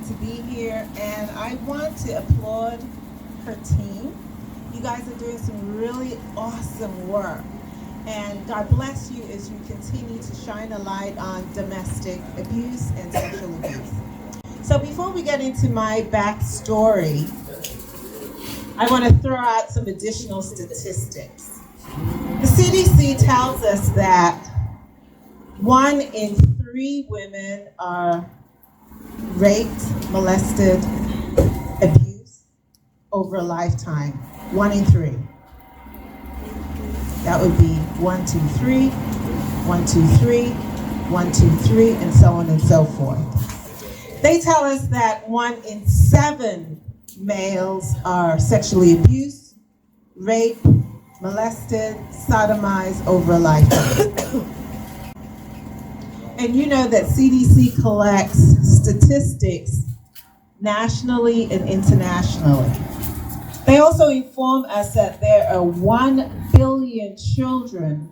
to be here, and I want to applaud her team. You guys are doing some really awesome work, and God bless you as you continue to shine a light on domestic abuse and sexual abuse. So before we get into my backstory, I want to throw out some additional statistics. The CDC tells us that 1 in 3 women are raped, molested, abused over a lifetime. 1 in 3. That would be 1, 2, 3, 1, 2, 3, 1, 2, 3, and so on and so forth. They tell us that 1 in 7 males are sexually abused, raped, molested, sodomized over a lifetime. And you know that CDC collects statistics nationally and internationally. They also inform us that there are 1 billion children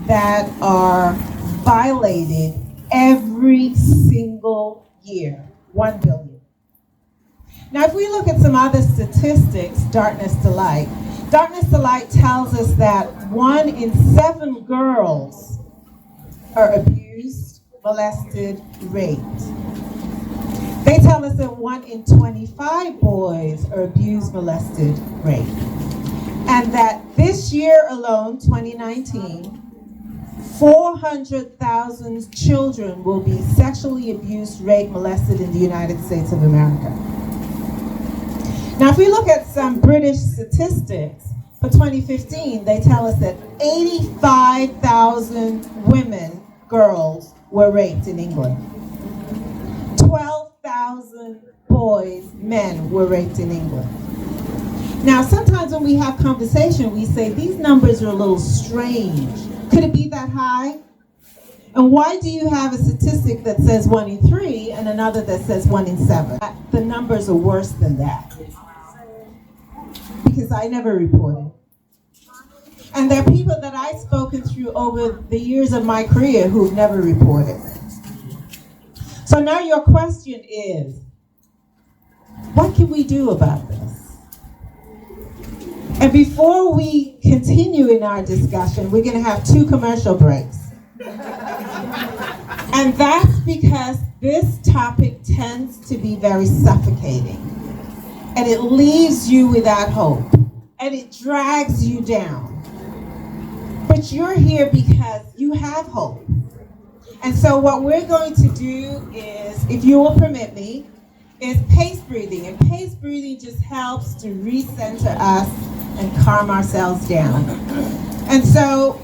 that are violated every single year. 1 billion. Now, if we look at some other statistics, darkness to light tells us that 1 in 7 girls are abused, molested, raped. They tell us that 1 in 25 boys are abused, molested, raped. And that this year alone, 2019, 400,000 children will be sexually abused, raped, molested in the United States of America. Now, if we look at some British statistics, for 2015, they tell us that 85,000 women, girls, were raped in England. 12,000 boys, men, were raped in England. Now, sometimes when we have conversation, we say these numbers are a little strange. Could it be that high? And why do you have a statistic that says 1 in 3 and another that says 1 in 7? The numbers are worse than that. Because I never reported. And there are people that I've spoken through over the years of my career who've never reported. So now your question is, what can we do about this? And before we continue in our discussion, we're going to have 2 commercial breaks. And that's because this topic tends to be very suffocating. And it leaves you without hope. And it drags you down. But you're here because you have hope. And so what we're going to do is, if you will permit me, is pace breathing. And pace breathing just helps to recenter us and calm ourselves down. And so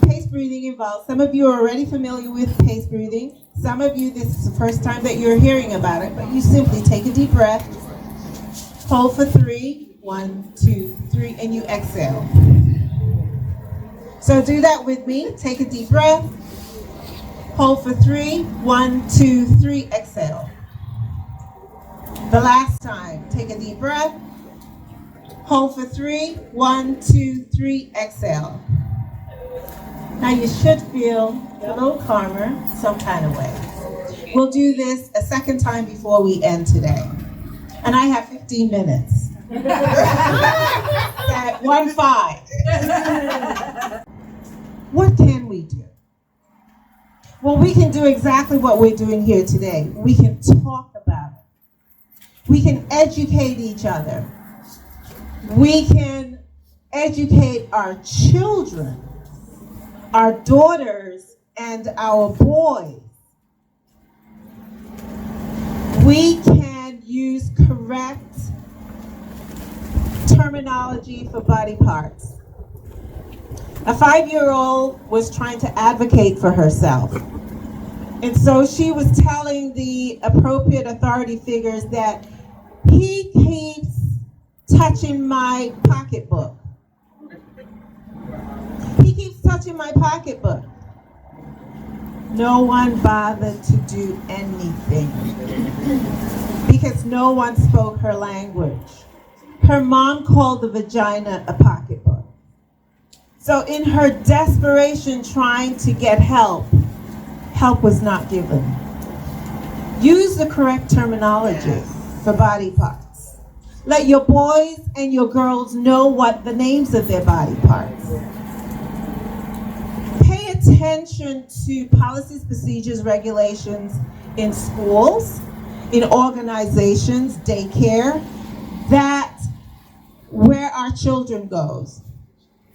pace breathing involves, some of you are already familiar with pace breathing. Some of you, this is the first time that you're hearing about it, but you simply take a deep breath, hold for 3, 1, 2, 3, and you exhale. So do that with me. Take a deep breath, hold for 3, 1, 2, 3, exhale. The last time, take a deep breath, hold for 3, 1, 2, 3, exhale. Now you should feel a little calmer some kind of way. We'll do this a second time before we end today. And I have 15 minutes. At 1-5. What can we do? Well, we can do exactly what we're doing here today. We can talk about it. We can educate each other. We can educate our children, our daughters, and our boys. We can use correct terminology for body parts. A 5-year-old was trying to advocate for herself. And so she was telling the appropriate authority figures that he keeps touching my pocketbook. He keeps touching my pocketbook. No one bothered to do anything because no one spoke her language. Her mom called the vagina a pocketbook. So in her desperation trying to get help, help was not given. Use the correct terminology for body parts. Let your boys and your girls know what the names of their body parts. Pay attention to policies, procedures, regulations in schools, in organizations, daycare, that where our children goes.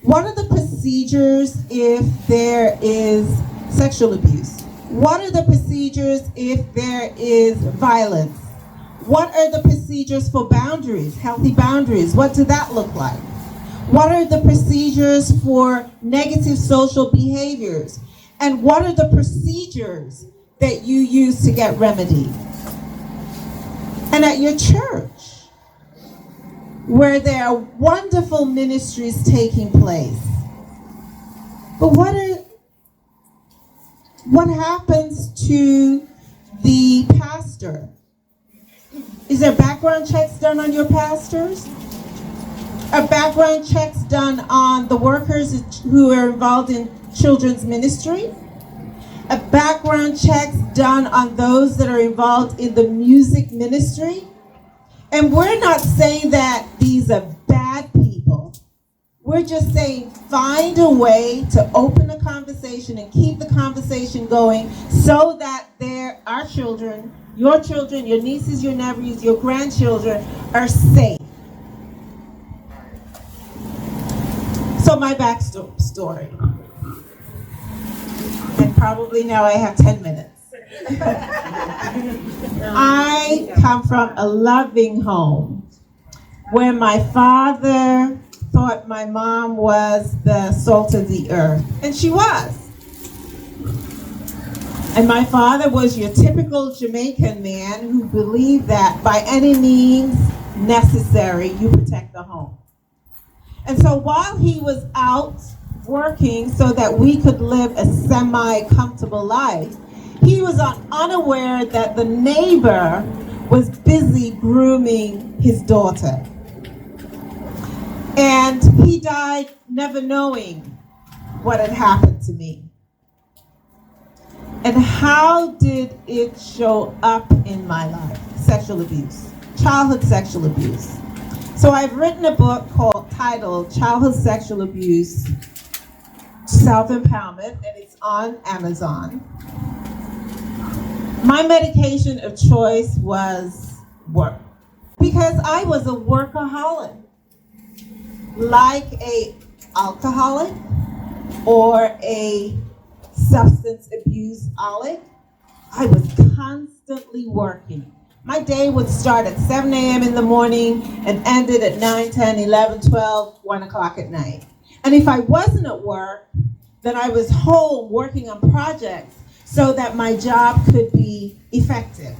What are the procedures if there is sexual abuse? What are the procedures if there is violence? What are the procedures for boundaries, healthy boundaries? What does that look like? What are the procedures for negative social behaviors? And what are the procedures that you use to get remedy? And at your church, where there are wonderful ministries taking place. But what happens to the pastor? Is there background checks done on your pastors? Are background checks done on the workers who are involved in children's ministry? A background checks done on those that are involved in the music ministry? And we're not saying that these are bad people. We're just saying find a way to open a conversation and keep the conversation going so that our children, your nieces, your nephews, your grandchildren are safe. So my backstory. And probably now I have 10 minutes. I come from a loving home where my father thought my mom was the salt of the earth, and she was. And my father was your typical Jamaican man who believed that by any means necessary, you protect the home. And so while he was out working so that we could live a semi-comfortable life, he was unaware that the neighbor was busy grooming his daughter. And he died never knowing what had happened to me. And how did it show up in my life? Sexual abuse, childhood sexual abuse. So I've written a book titled Childhood Sexual Abuse, Self-Empowerment, and it's on Amazon. My medication of choice was work, because I was a workaholic, like a alcoholic or a substance abuse-aholic. I was constantly working. My day would start at 7 a.m. in the morning and ended at 9, 10, 11, 12, 1 o'clock at night. And if I wasn't at work, then I was home working on projects so that my job could be effective.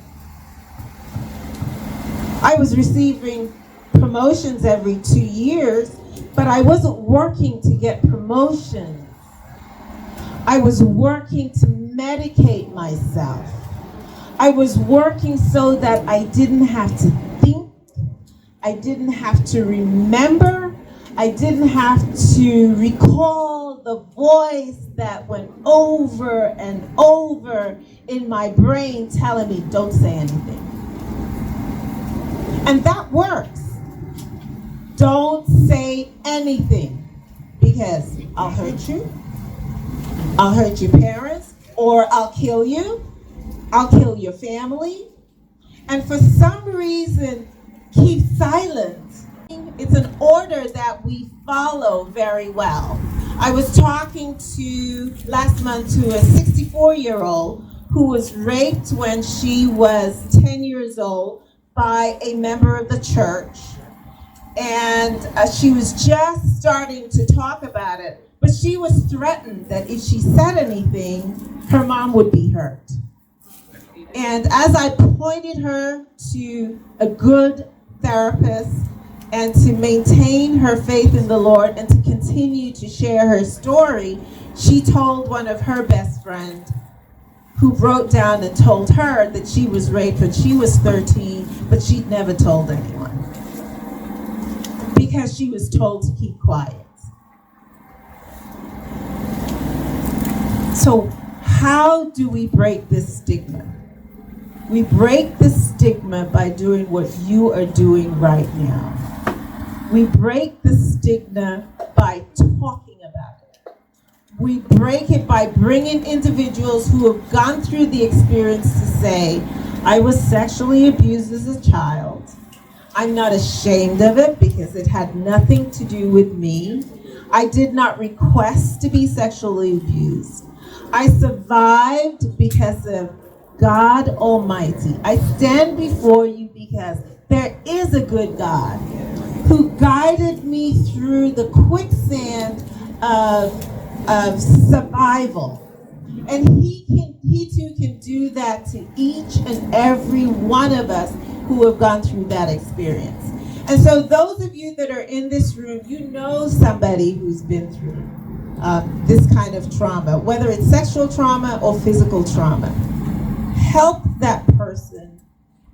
I was receiving promotions every 2 years, but I wasn't working to get promotions. I was working to medicate myself. I was working so that I didn't have to think. I didn't have to remember. I didn't have to recall the voice that went over and over in my brain telling me, don't say anything. And that works. Don't say anything, because I'll hurt you. I'll hurt your parents, or I'll kill you. I'll kill your family. And for some reason, keep silent. It's an order that we follow very well. I was talking last month to a 64-year-old who was raped when she was 10 years old by a member of the church. And she was just starting to talk about it, but she was threatened that if she said anything, her mom would be hurt. And as I pointed her to a good therapist and to maintain her faith in the Lord and to continue to share her story, she told one of her best friends, who wrote down and told her that she was raped when she was 13, but she'd never told anyone because she was told to keep quiet. So how do we break this stigma? We break the stigma by doing what you are doing right now. We break the stigma by talking about it. We break it by bringing individuals who have gone through the experience to say, I was sexually abused as a child. I'm not ashamed of it because it had nothing to do with me. I did not request to be sexually abused. I survived because of God Almighty. I stand before you because there is a good God who guided me through the quicksand of survival. And he too can do that to each and every one of us who have gone through that experience. And so those of you that are in this room, you know somebody who's been through this kind of trauma, whether it's sexual trauma or physical trauma. Help that person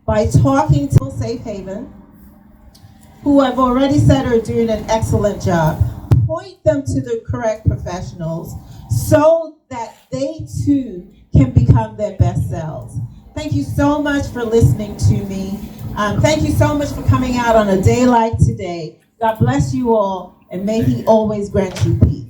by talking to Safe Haven, who I've already said are doing an excellent job. Point them to the correct professionals so that they too can become their best selves. Thank you so much for listening to me. Thank you so much for coming out on a day like today. God bless you all, and may He always grant you peace.